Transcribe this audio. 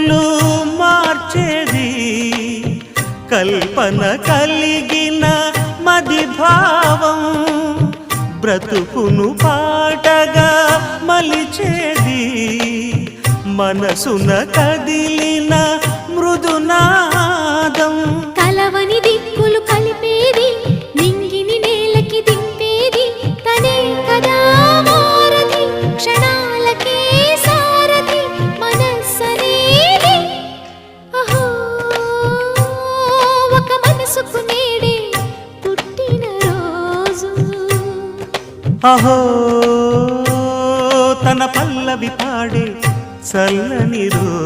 బ్రతుకులు మార్చేది కల్పన కలిగిన మది భావం బ్రతుకును పాటగా మలిచేది మనసున కదిలిన మృదునాదం కలవని దిక్కులు కలిపేది నింగిని నేలకి దింపేది తనే కదా మారది క్షణాలకే సారథి మనస్సనేది అహో ఒక మనసుకు నేడే పుట్టిన రోజు అహో తన పల్లవి పాడే చల్లని రోజు